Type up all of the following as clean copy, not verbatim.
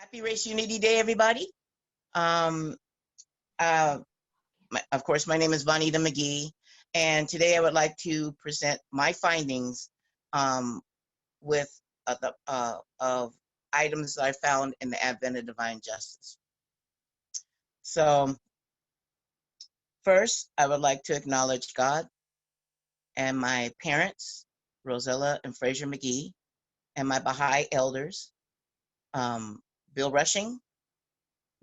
Happy Race Unity Day, everybody. Um, uh, of course, my name is Vonita McGee, and today I would like to present my findings with of items that I found in the Advent of Divine Justice. So, first, I would like to acknowledge God and my parents, Rosella and Fraser McGee, and my Baha'i elders, Bill Rushing,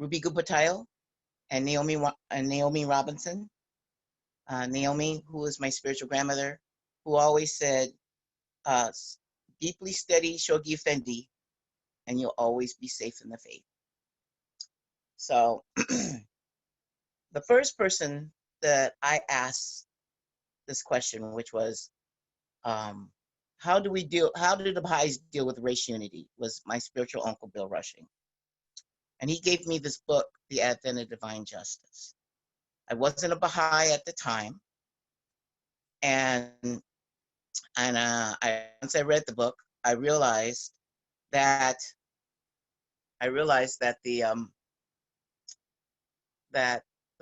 Ruby Gupatayo, and Naomi Robinson. Naomi, who is my spiritual grandmother, who always said, deeply study Shoghi Effendi, and you'll always be safe in the faith. So the first person that I asked this question, which was, how do the Baha'is deal with race unity, was my spiritual uncle, Bill Rushing. And he gave me this book, The Advent of Divine Justice. I wasn't a Baha'i at the time. And once I read the book, I realized that the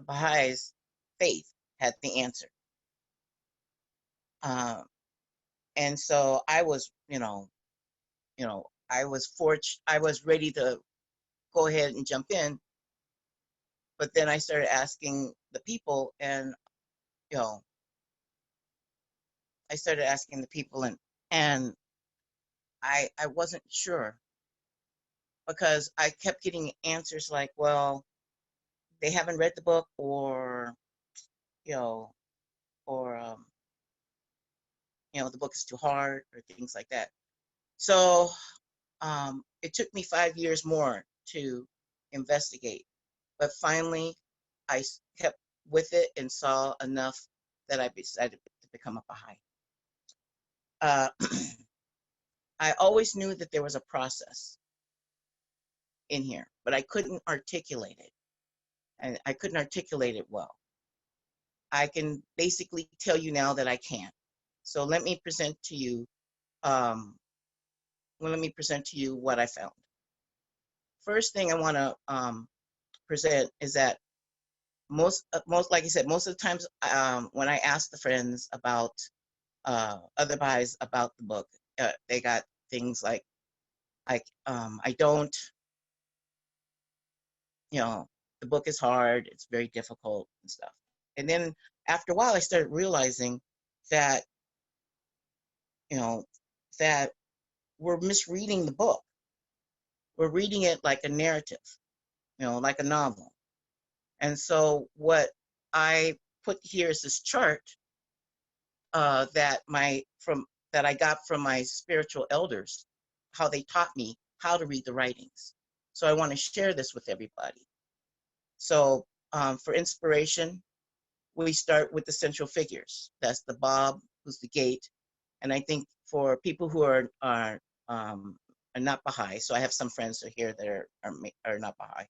Baha'is' faith had the answer. And so I was, I was ready to go ahead and jump in, but then I started asking the people, and and I wasn't sure, because I kept getting answers like, well, they haven't read the book, or or the book is too hard, or things like that. So it took me 5 years more to investigate, but finally I kept with it and saw enough that I decided to become a Baha'i. I always knew that there was a process in here, but I couldn't articulate it, and I couldn't articulate it well. I can basically tell you now that I can. So let me present to you what I found. First thing I want to present is that most like I said, most of the times when I ask the friends about other Baha'is about the book, they got things like I don't, the book is hard, it's very difficult and stuff. And then after a while, I started realizing that that we're misreading the book. We're reading it like a narrative, like a novel. And so what I put here is this chart that I got from my spiritual elders, how they taught me how to read the writings. So I want to share this with everybody. So for inspiration, we start with the central figures. That's the Bab, who's the gate. And I think for people who are not Baha'i, so I have some friends here that are not Baha'i.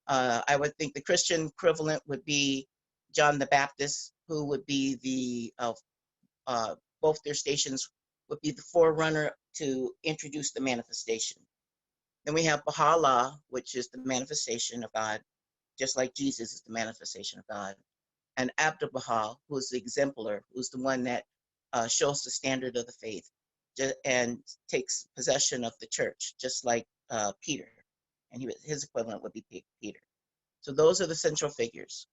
I would think the Christian equivalent would be John the Baptist, who would be both their stations would be the forerunner to introduce the manifestation. Then we have Baha'u'llah, which is the manifestation of God, just like Jesus is the manifestation of God. And Abdu'l-Baha, who's the exemplar, who's the one that shows the standard of the faith and takes possession of the church, just like Peter. And his equivalent would be Peter. So those are the central figures.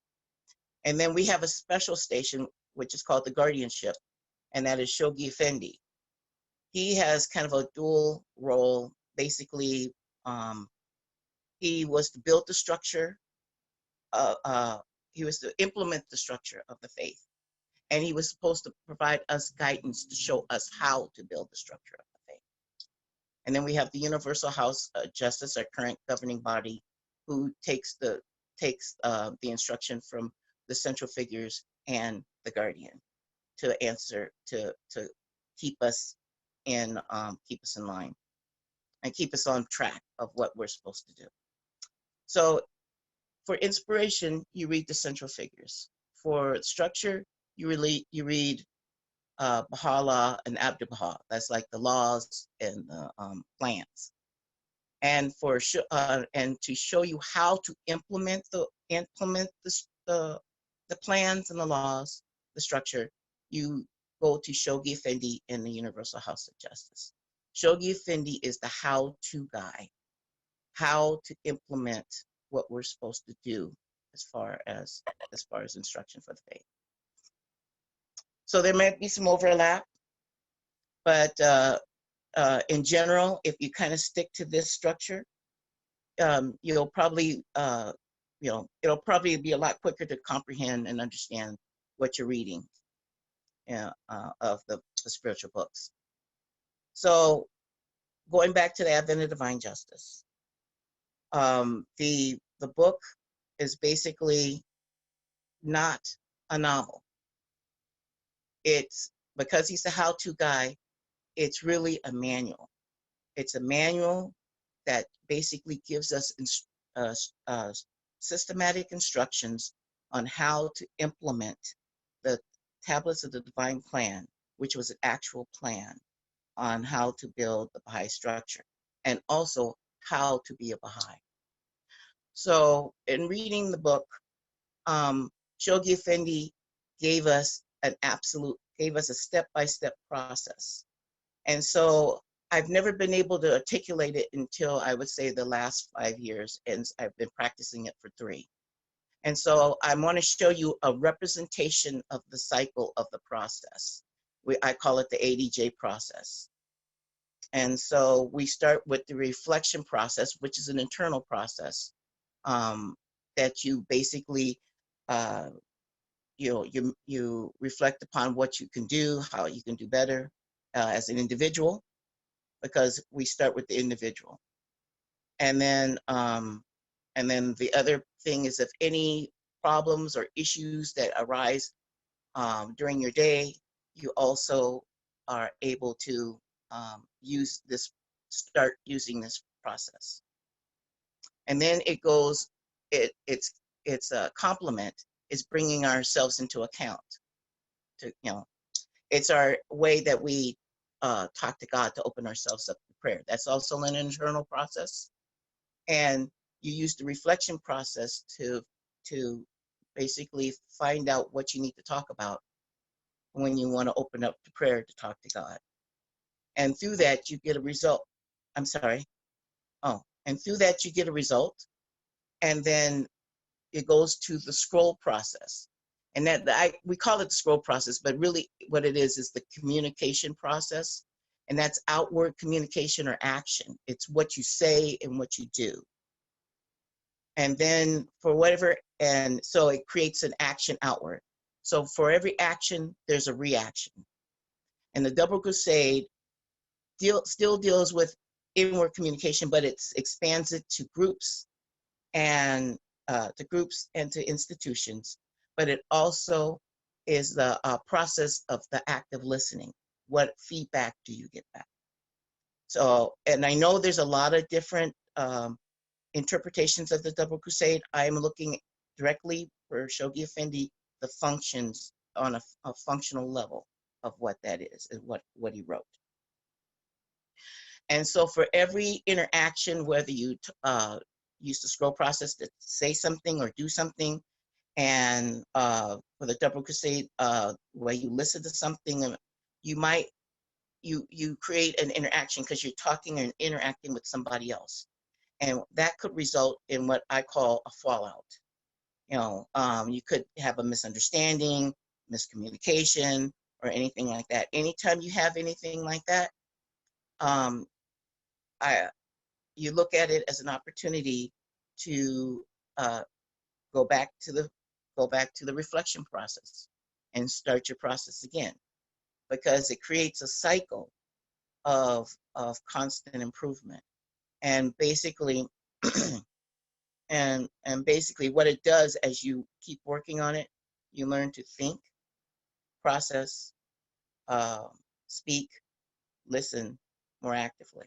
And then we have a special station, which is called the guardianship, and that is Shoghi Effendi. He has kind of a dual role. Basically, he was to build the structure. He was to implement the structure of the faith. And he was supposed to provide us guidance to show us how to build the structure of the faith. And then we have the Universal House Justice, our current governing body, who takes the instruction from the central figures and the guardian to keep us in line and keep us on track of what we're supposed to do. So for inspiration, you read the central figures. For structure, you read Baha'u'llah and Abdu'l-Baha. That's like the laws and the plans. and and to show you how to implement the plans and the laws, the structure, you go to Shoghi Effendi in the Universal House of Justice. Shoghi Effendi is the how-to guy, how to implement what we're supposed to do as far as instruction for the faith. So there might be some overlap, but in general, if you kind of stick to this structure, you'll probably, it'll probably be a lot quicker to comprehend and understand what you're reading of the spiritual books. So going back to the Advent of Divine Justice, the book is basically not a novel. It's because he's a how-to guy, it's really a manual. It's a manual that basically gives us systematic instructions on how to implement the tablets of the divine plan, which was an actual plan on how to build the Baha'i structure, and also how to be a Baha'i. So in reading the book, Shoghi Effendi gave us a step-by-step process. And so I've never been able to articulate it until I would say the last 5 years, and I've been practicing it for 3. And so I want to show you a representation of the cycle of the process. I call it the ADJ process. And so we start with the reflection process, which is an internal process that you basically, you reflect upon what you can do, how you can do better as an individual, because we start with the individual. And then the other thing is, if any problems or issues that arise during your day, you also are able to start using this process. And then it goes, it's a complement is bringing ourselves into account. It's our way that we talk to God to open ourselves up to prayer. That's also an internal process. And you use the reflection process to basically find out what you need to talk about when you want to open up to prayer to talk to God. And through that, you get a result. I'm sorry. And through that, you get a result. And then it goes to the scroll process. And we call it the scroll process, but really what it is the communication process. And that's outward communication or action. It's what you say and what you do. And then and so it creates an action outward. So for every action, there's a reaction. And the Double Crusade still deals with inward communication, but it expands it to groups and to institutions. But it also is the process of the active listening. What feedback do you get back? So, and I know there's a lot of different interpretations of the Double Crusade. I am looking directly for Shoghi Effendi, the functions on a functional level of what that is and what he wrote. And so for every interaction, whether you use the scroll process to say something or do something, and for the Double Crusade, where you listen to something, you create an interaction because you're talking and interacting with somebody else. And that could result in what I call a fallout. You could have a misunderstanding, miscommunication, or anything like that. Anytime you have anything like that, you look at it as an opportunity to go back to the reflection process and start your process again, because it creates a cycle of constant improvement. And basically, and basically what it does as you keep working on it, you learn to think, process, speak, listen more actively.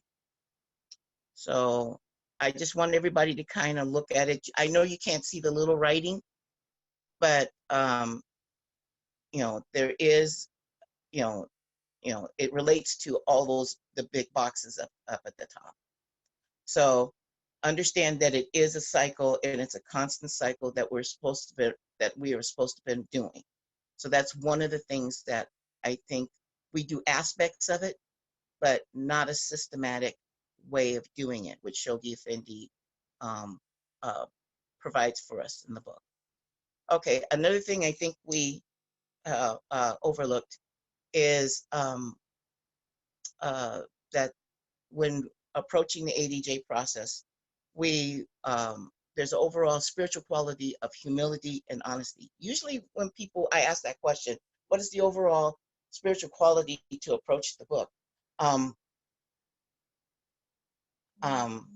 So I just want everybody to kind of look at it. I know you can't see the little writing, but there is, it relates to all the big boxes up at the top. So understand that it is a cycle, and it's a constant cycle that we are supposed to be doing. So that's one of the things that I think we do aspects of it, but not a systematic way of doing it, which Shoghi Effendi um, uh, provides for us in the book. Okay, another thing I think we overlooked is that when approaching the ADJ process, we there's an overall spiritual quality of humility and honesty. Usually when I ask that question, what is the overall spiritual quality to approach the book? Um, um,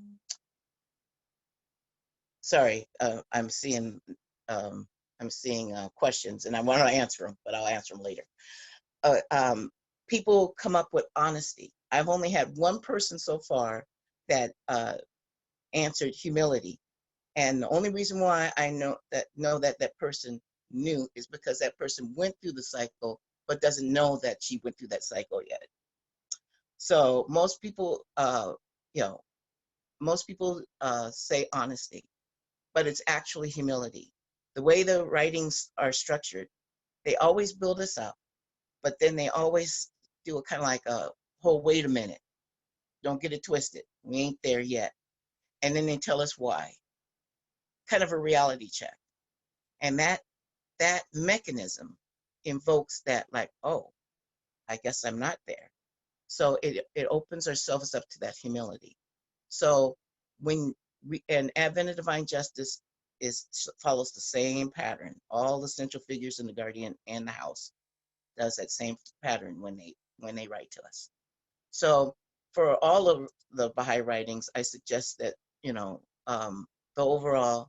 sorry, um, I'm seeing questions, and I want to answer them, but I'll answer them later. Uh, um, People come up with honesty. I've only had one person so far that answered humility, and the only reason why I know that person knew is because that person went through the cycle, but doesn't know that she went through that cycle yet. So you know, most people say honesty, but it's actually humility. The way the writings are structured, they always build us up, but then they always do a kind of like a whole, wait a minute, don't get it twisted. We ain't there yet. And then they tell us why. Kind of a reality check. And that mechanism invokes that, like, oh, I guess I'm not there. So it opens ourselves up to that humility. So when and Advent of Divine Justice follows the same pattern. All the central figures in the Guardian and the House does that same pattern when they write to us. So for all of the Baha'i writings, I suggest that the overall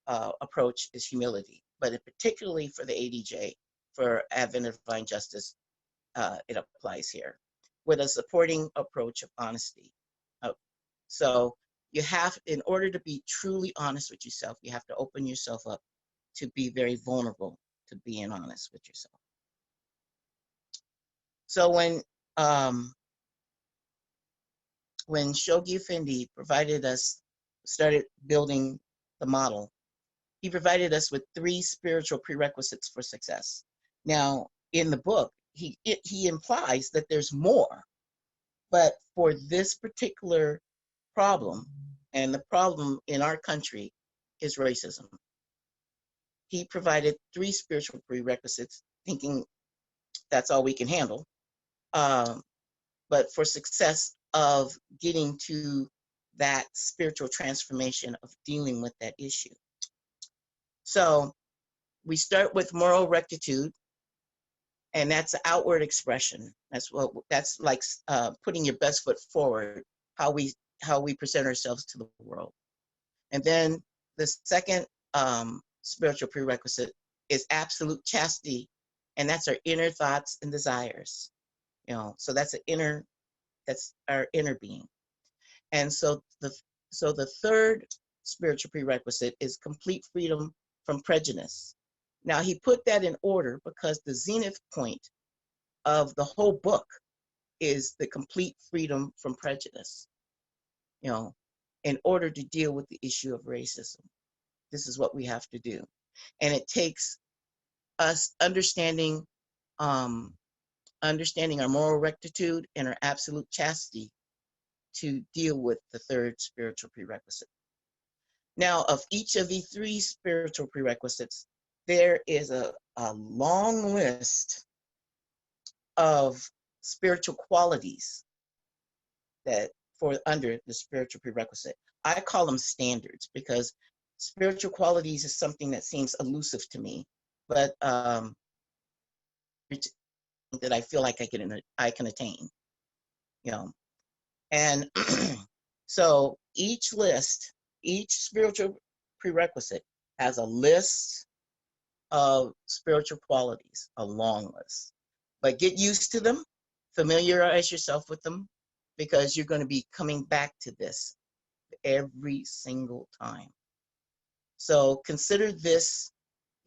approach is humility, but particularly for the ADJ, for Advent of Divine Justice, it applies here with a supporting approach of honesty. So you have, in order to be truly honest with yourself, you have to open yourself up to be very vulnerable to being honest with yourself. So when Shoghi Effendi started building the model, he provided us with 3 spiritual prerequisites for success. Now, in the book, he implies that there's more, but for this particular problem, and the problem in our country is racism, he provided 3 spiritual prerequisites, thinking that's all we can handle. But for success of getting to that spiritual transformation of dealing with that issue. So we start with moral rectitude, and that's an outward expression. That's like putting your best foot forward, how we present ourselves to the world. And then the second spiritual prerequisite is absolute chastity, and that's our inner thoughts and desires. So that's our inner being. And so the third spiritual prerequisite is complete freedom from prejudice. Now, he put that in order because the zenith point of the whole book is the complete freedom from prejudice. In order to deal with the issue of racism, this is what we have to do. And it takes us understanding our moral rectitude and our absolute chastity to deal with the third spiritual prerequisite. Now, of each of the 3 spiritual prerequisites, there is a long list of spiritual qualities that for under the spiritual prerequisite. I call them standards because spiritual qualities is something that seems elusive to me, but that I feel like I can attain. And so each spiritual prerequisite has a list of spiritual qualities, a long list. But get used to them, familiarize yourself with them, because you're going to be coming back to this every single time. So consider this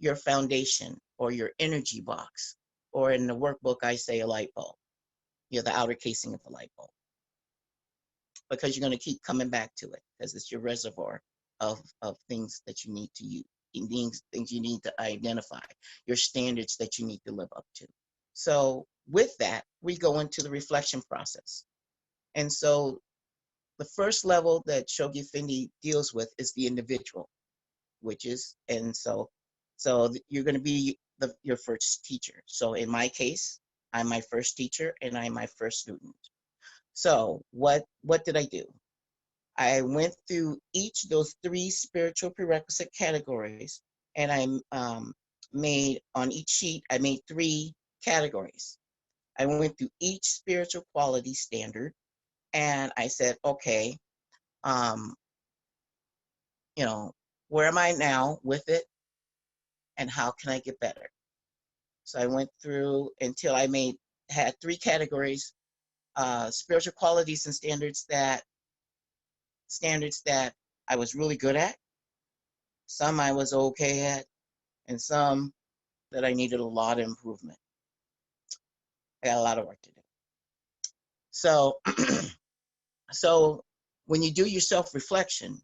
your foundation or your energy box, or in the workbook, I say a light bulb, the outer casing of the light bulb. because you're going to keep coming back to it because it's your reservoir of things that you need to use, things you need to identify, your standards that you need to live up to. So with that, we go into the reflection process. And so the first level that Shoghi Effendi deals with is the individual, which is, and so you're going to be your first teacher. So in my case, I'm my first teacher and I'm my first student. So what did I do? I went through each of those 3 spiritual prerequisite categories, and I made, on each sheet, I made 3 categories. I went through each spiritual quality standard, and I said, okay, you know, where am I now with it, and how can I get better? So I went through until I had 3 categories: spiritual qualities and standards that I was really good at, some I was okay at, and some that I needed a lot of improvement. I got a lot of work to do. So, so when you do your self-reflection,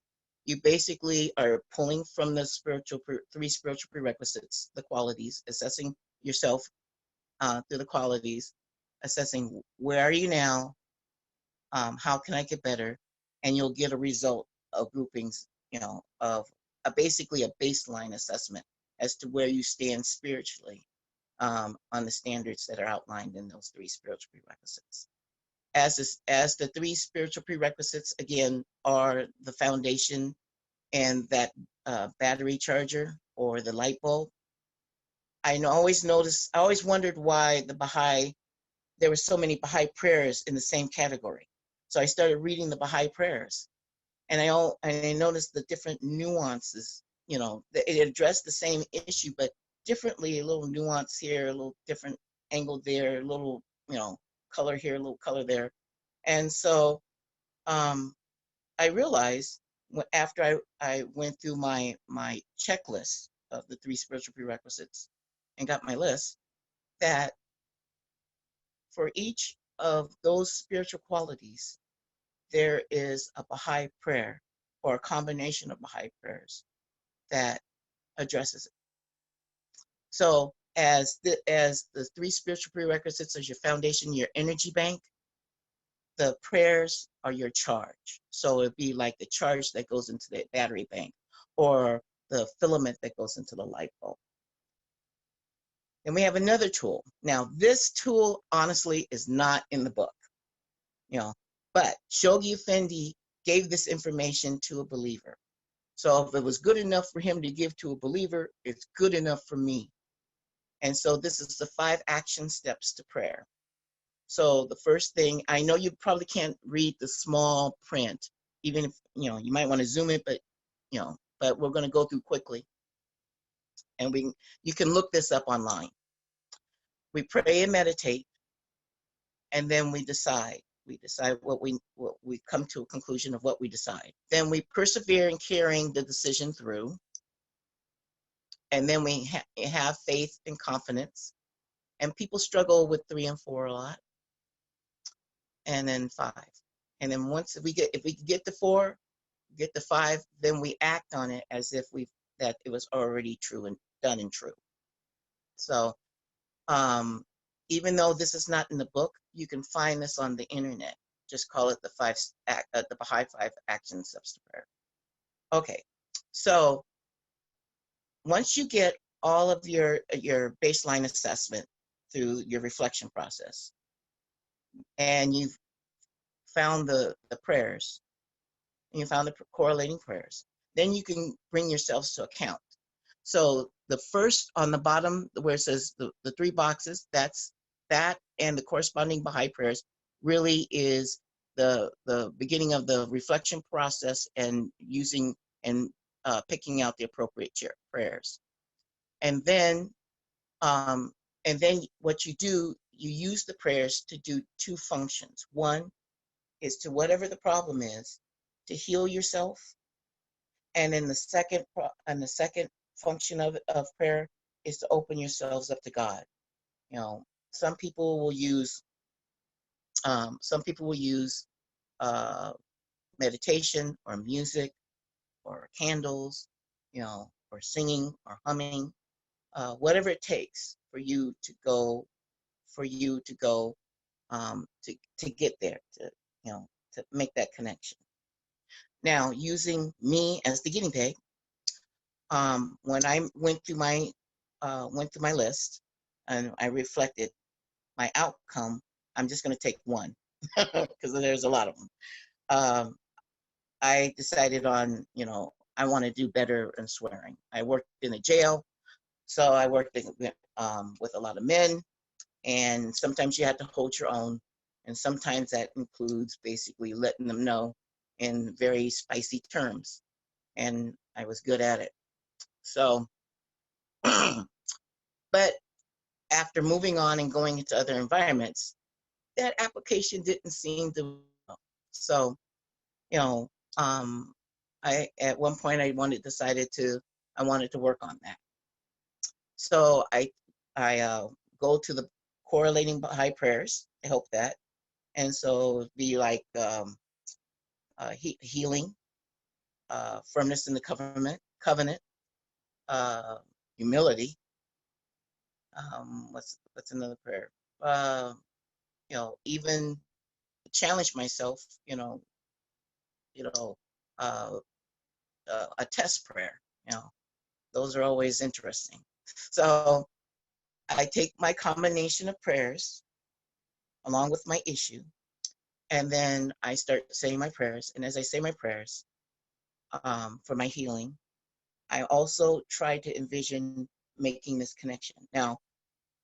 you basically are pulling from the 3 spiritual prerequisites, the qualities, assessing yourself through the qualities, assessing where are you now, how can I get better, and you'll get a result of groupings, of basically a baseline assessment as to where you stand spiritually on the standards that are outlined in those 3 spiritual prerequisites. As the 3 spiritual prerequisites, again, are the foundation and that battery charger or the light bulb. I always wondered why there were so many Baha'i prayers in the same category. So I started reading the Baha'i prayers, and I noticed the different nuances. It addressed the same issue, but differently, a little nuance here, a little different angle there, a little, color here, a little color there. And so I realized after I went through my checklist of the 3 spiritual prerequisites and got my list, that for each of those spiritual qualities, there is a Baha'i prayer or a combination of Baha'i prayers that addresses it. So as the 3 spiritual prerequisites as your foundation, your energy bank, the prayers are your charge. So it'd be like the charge that goes into the battery bank or the filament that goes into the light bulb. And we have another tool. Now, this tool, honestly, is not in the book, but Shoghi Effendi gave this information to a believer. So if it was good enough for him to give to a believer, it's good enough for me. And so this is the 5 action steps to prayer. So the first thing, I know you probably can't read the small print, even if, you might want to zoom it, but we're going to go through quickly. And you can look this up online. We pray and meditate, and then we decide. We decide what we come to a conclusion of what we decide. Then we persevere in carrying the decision through. And then we have faith and confidence. And people struggle with 3 and 4 a lot. And then 5. And then if we get to 4, get to 5, then we act on it as if that it was already true and done and true. So even though this is not in the book, you can find this on the internet. Just call it the Baha'i 5 action steps to prayer. Okay, so once you get all of your baseline assessment through your reflection process, and you've found the prayers, and you found the correlating prayers, then you can bring yourselves to account. So the first on the bottom where it says the 3 boxes, that and the corresponding Baha'i prayers really is the beginning of the reflection process and using and picking out the appropriate prayers. And then what you do, you use the prayers to do 2 functions. One is to whatever the problem is, to heal yourself. And then the second function of prayer is to open yourselves up to God. Some people will use meditation or music or candles, or singing or humming, whatever it takes for you to go, to get there, to make that connection. Now, using me as the guinea pig, when I went through my list and I reflected my outcome, I'm just going to take one because there's a lot of them. I decided on, I want to do better in swearing. I worked in a jail, so I worked with a lot of men, and sometimes you have to hold your own, and sometimes that includes basically letting them know in very spicy terms, and I was good at it. So, but after moving on and going into other environments, that application didn't seem to. So, you know, I at one point I wanted to work on that. So I go to the correlating Baha'i prayers to help that, and so it'd be like healing, firmness in the covenant, humility. What's another prayer? Even challenge myself. You know, uh, a test prayer. Those are always interesting. So I take my combination of prayers along with my issue, and then I start saying my prayers. And as I say my prayers for my healing, I also try to envision making this connection. Now,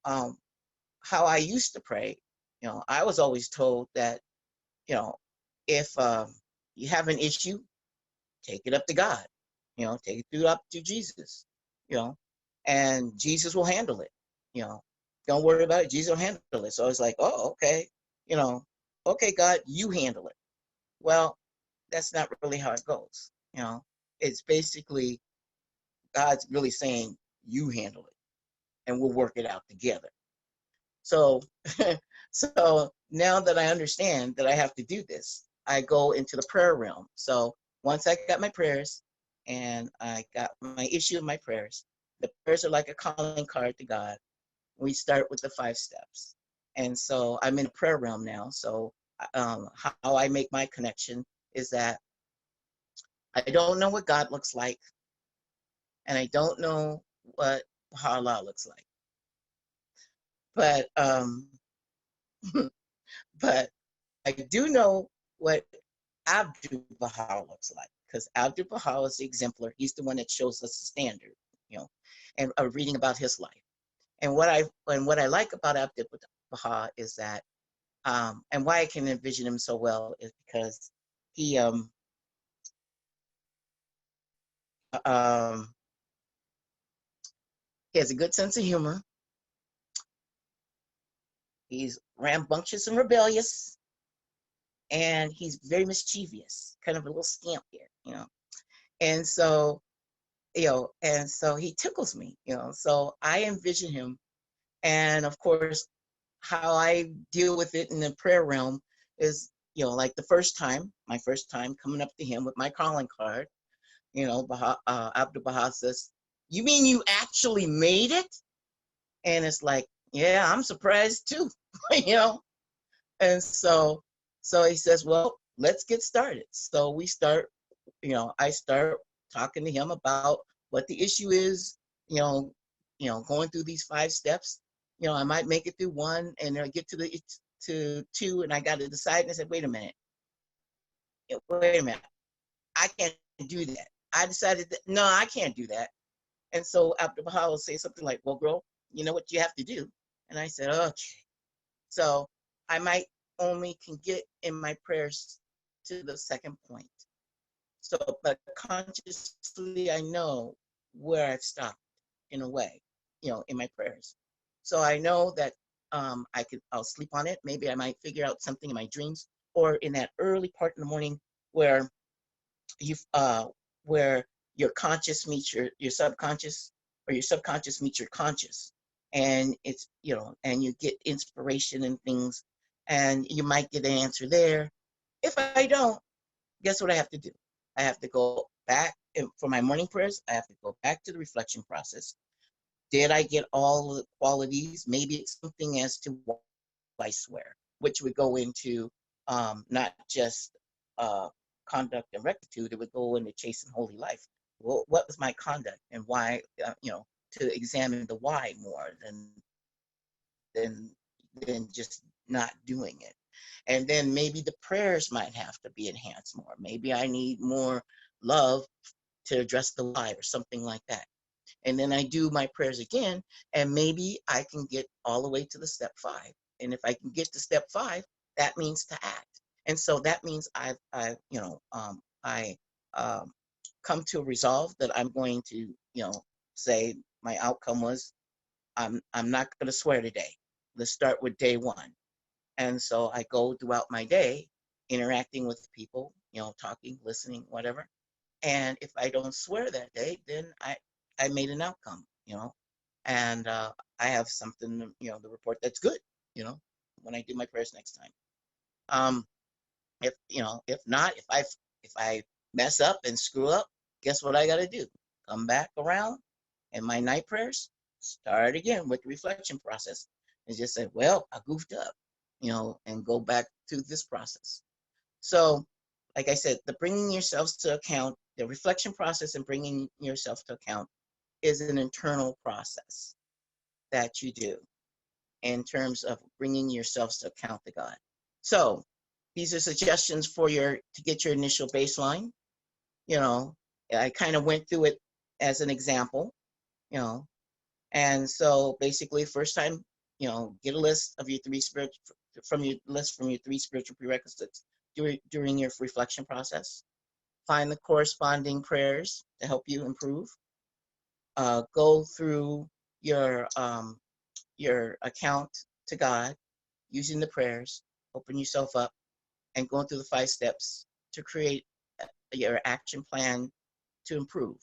how I used to pray, I was always told that, if you have an issue, take it up to God, take it up to Jesus, and Jesus will handle it. You know, don't worry about it. Jesus will handle it. So I was like, oh, okay, okay, God, you handle it. Well, that's not really how it goes. It's basically God's really saying, you handle it, and we'll work it out together. So, so now that I understand that I have to do this, I go into the prayer realm. So once I got my prayers and I got my issue of my prayers, the prayers are like a calling card to God. We start with the 5 steps. And so I'm in a prayer realm now. So how I make my connection is that I don't know what God looks like, and I don't know what Allah looks like. But but I do know what Abdul Baha looks like, because Abdul Baha is the exemplar. He's the one that shows us the standard, and reading about his life. And what I like about Abdul Baha is that, and why I can envision him so well is because he um, he has a good sense of humor. He's rambunctious and rebellious, and he's very mischievous, kind of a little scamp here. And so, he tickles me, so I envision him. And of course, how I deal with it in the prayer realm is, like my first time coming up to him with my calling card, Abdul Baha says, "You mean you actually made it?" And it's like, yeah, I'm surprised too, And so he says, "Well, let's get started." So we start, I start talking to him about what the issue is, going through these 5 steps. I might make it through 1 and I get to 2 and I got to decide. And I said, wait a minute. I can't do that. I decided that, no, I can't do that. And so Abdul Baha will say something like, well, girl, you know what you have to do? And I said, okay. So I might only can get in my prayers to the 2nd point. So, but consciously, I know where I've stopped in a way, in my prayers. So I know that I'll sleep on it. Maybe I might figure out something in my dreams or in that early part in the morning where you where your conscious meets your subconscious, or your subconscious meets your conscious, and it's and you get inspiration and things, and you might get an answer there. If I don't, guess what I have to do? I have to go back for my morning prayers. I have to go back to the reflection process. Did I get all the qualities? Maybe it's something as to why I swear, which would go into not just conduct and rectitude. It would go into chaste and holy life. Well, what was my conduct and why? To examine the why more than than just not doing it. And then maybe the prayers might have to be enhanced more. Maybe I need more love to address the why or something like that. And then I do my prayers again, and maybe I can get all the way to the step 5. And if I can get to step 5, that means to act. And so that means I come to a resolve that I'm going to, say my outcome was I'm not going to swear today. Let's start with day 1. And so I go throughout my day interacting with people, talking, listening, whatever. And if I don't swear that day, then I made an outcome, and I have something, the report that's good, when I do my prayers next time. If not, if I mess up and screw up, guess what I got to do? Come back around and my night prayers, start again with the reflection process and just say, well, I goofed up, and go back to this process. So, like I said, the bringing yourselves to account, the reflection process and bringing yourself to account is an internal process that you do in terms of bringing yourselves to account to God. So, these are suggestions for to get your initial baseline. I kind of went through it as an example, and so basically first time, get a list of your 3 spiritual from your 3 spiritual prerequisites during your reflection process. Find the corresponding prayers to help you improve. Go through your account to God using the prayers. Open yourself up and going through the 5 steps to create your action plan to improve.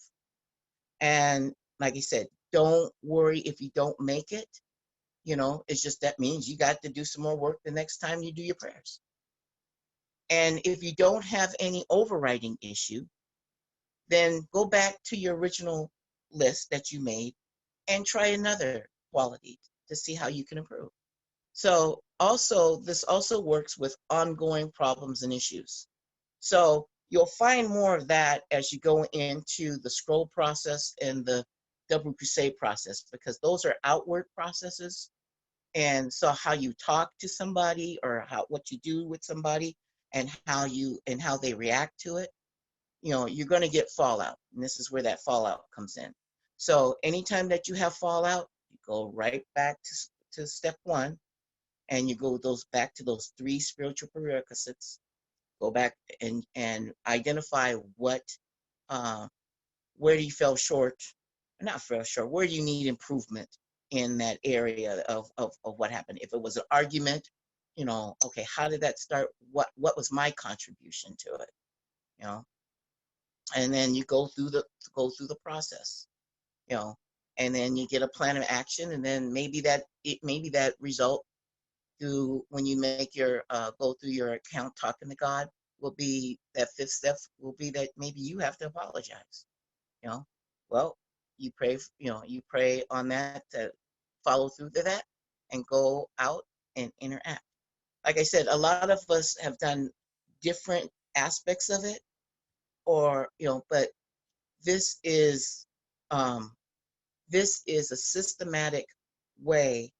And like I said, don't worry if you don't make it. It's just that means you got to do some more work the next time you do your prayers. And if you don't have any overriding issue, then go back to your original list that you made and try another quality to see how you can improve. So this also works with ongoing problems and issues. So you'll find more of that as you go into the scroll process and the double crusade process, because those are outward processes. And so how you talk to somebody or what you do with somebody and how they react to it, you're going to get fallout. And this is where that fallout comes in. So anytime that you have fallout, you go right back to step 1 and you go back to those 3 spiritual prerequisites. Go back and identify where you fell short, not fell short, where do you need improvement in that area of what happened. If it was an argument, okay, how did that start? What was my contribution to it? And then you go through the process, and then you get a plan of action, and then maybe that result when you make your go through your account talking to God will be that 5th step will be that maybe you have to apologize. Well, you pray on that to follow through to that and go out and interact. Like I said, a lot of us have done different aspects of it, but this is a systematic way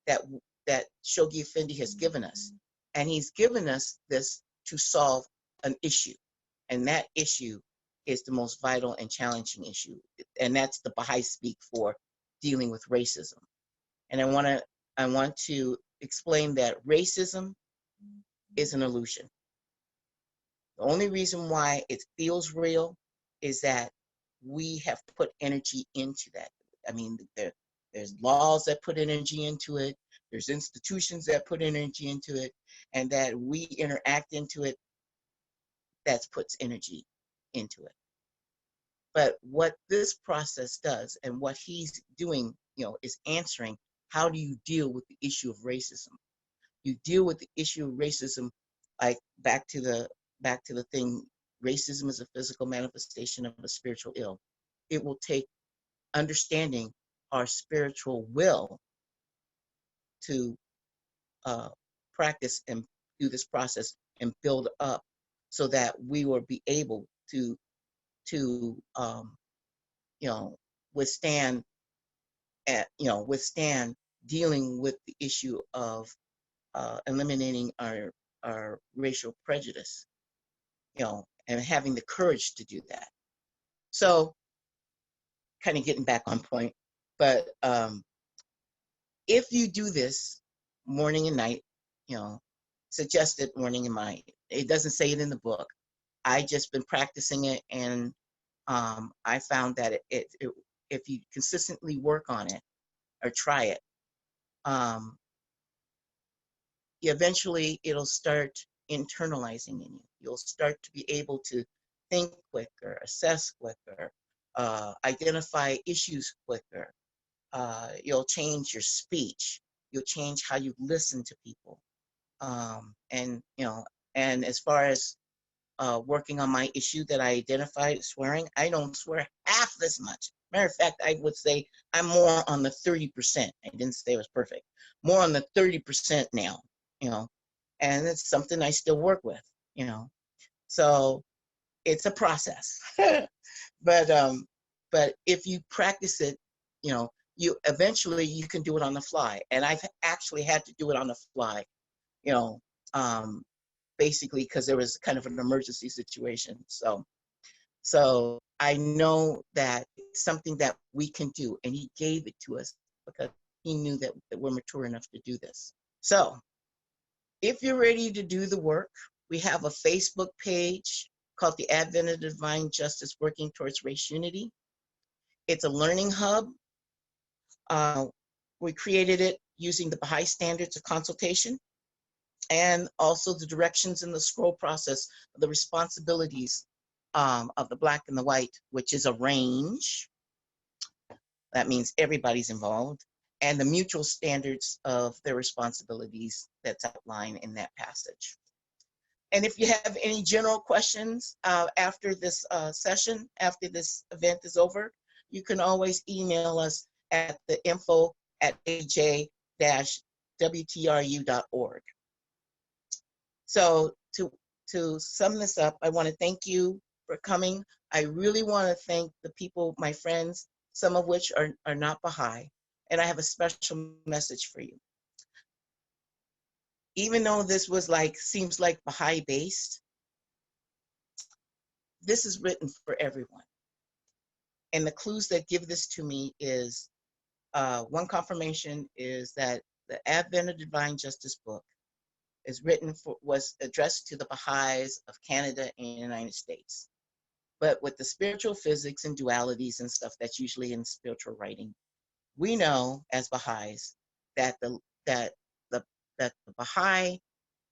that Shoghi Effendi has given us. And he's given us this to solve an issue. And that issue is the most vital and challenging issue. And that's the Baha'i speak for dealing with racism. And I want to explain that racism is an illusion. The only reason why it feels real is that we have put energy into that. I mean, there's laws that put energy into it. There's institutions that put energy into it, and that we interact into it. That puts energy into it. But what this process does, and what he's doing, is answering how do you deal with the issue of racism. You deal with the issue of racism, like back to the thing racism is a physical manifestation of a spiritual ill. It will take understanding our spiritual will to practice and do this process and build up so that we will be able to withstand withstand dealing with the issue of eliminating our racial prejudice, and having the courage to do that. So, kind of getting back on point, but if you do this morning and night, suggested morning and night, it doesn't say it in the book. I just been practicing it, and I found that if you consistently work on it or try it, eventually it'll start internalizing in you. You'll start to be able to think quicker, assess quicker, identify issues quicker. You'll change your speech. You'll change how you listen to people. And as far as working on my issue that I identified, swearing, I don't swear half as much. Matter of fact, I would say I'm more on the 30%. I didn't say it was perfect. More on the 30% now, and it's something I still work with, So it's a process. but if you practice it, you eventually you can do it on the fly. And I've actually had to do it on the fly, basically because there was kind of an emergency situation. So I know that it's something that we can do, and he gave it to us because he knew that we're mature enough to do this. So if you're ready to do the work, we have a Facebook page called the Advent of Divine Justice, Working Towards Race Unity. It's a learning hub. We created it using the Baha'i standards of consultation, and also the directions in the scroll process, the responsibilities of the Black and the White, which is a range. That means everybody's involved, and the mutual standards of their responsibilities that's outlined in that passage. And if you have any general questions after this session, after this event is over, you can always email us at the info@adj-wtru.org. So to sum this up, I want to thank you for coming. I really want to thank the people, my friends, some of which are not Baha'i, and I have a special message for you. Even though this was seems like Baha'i based, this is written for everyone. And the clues that give this to me is, one confirmation is that the Advent of Divine Justice book was addressed to the Baha'is of Canada and the United States. But with the spiritual physics and dualities and stuff that's usually in spiritual writing, we know as Baha'is that the Baha'i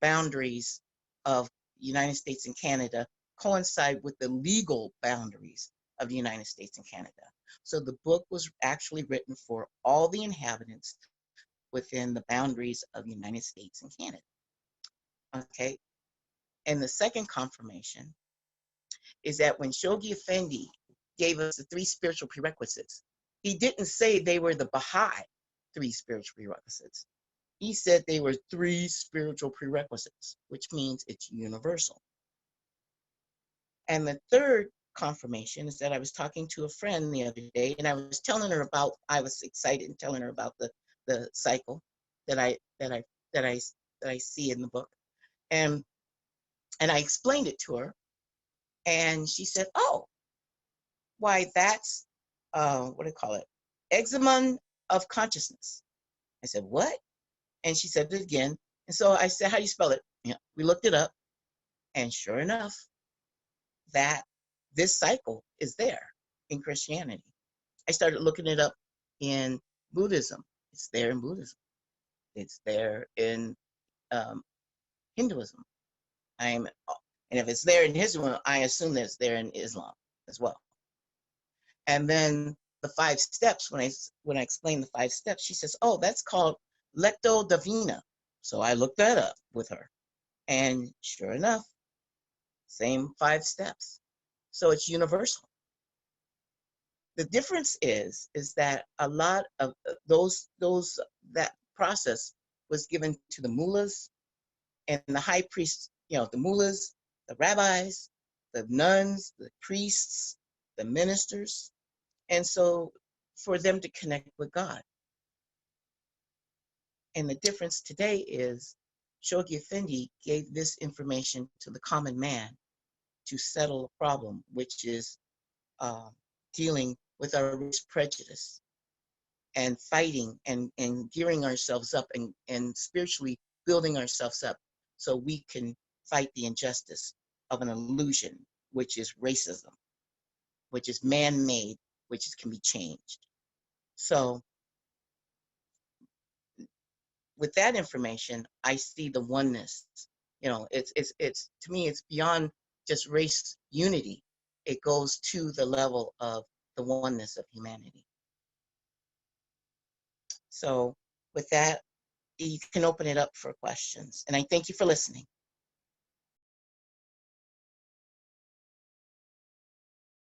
boundaries of the United States and Canada coincide with the legal boundaries of the United States and Canada. So the book was actually written for all the inhabitants within the boundaries of the United States and Canada. Okay. And the second confirmation is that when Shoghi Effendi gave us the 3 spiritual prerequisites, he didn't say they were the Baha'i 3 spiritual prerequisites. He said they were 3 spiritual prerequisites, which means it's universal. And the third confirmation is that I was talking to a friend the other day, and I was excited and telling her about the cycle that I see in the book. And I explained it to her, and she said, "Oh, why that's what do you call it? Examen of consciousness." I said, "What?" And she said it again. And so I said, "How do you spell it?" We looked it up, and sure enough, that this cycle is there in Christianity. I started looking it up in Buddhism. It's there in Buddhism. It's there in Hinduism. And if it's there in Hinduism, I assume that it's there in Islam as well. And then the 5 steps, when I explain the 5 steps, she says, "Oh, that's called Lecto Divina." So I looked that up with her. And sure enough, same 5 steps. So it's universal. The difference is that a lot of that process was given to the mullahs and the high priests, the mullahs, the rabbis, the nuns, the priests, the ministers, and so for them to connect with God. And the difference today is Shoghi Effendi gave this information to the common man to settle a problem, which is dealing with our race prejudice and fighting and gearing ourselves up and spiritually building ourselves up so we can fight the injustice of an illusion, which is racism, which is man-made, which can be changed. So with that information, I see the oneness. It's to me, it's beyond just race unity. It goes to the level of the oneness of humanity. So with that, you can open it up for questions. And I thank you for listening.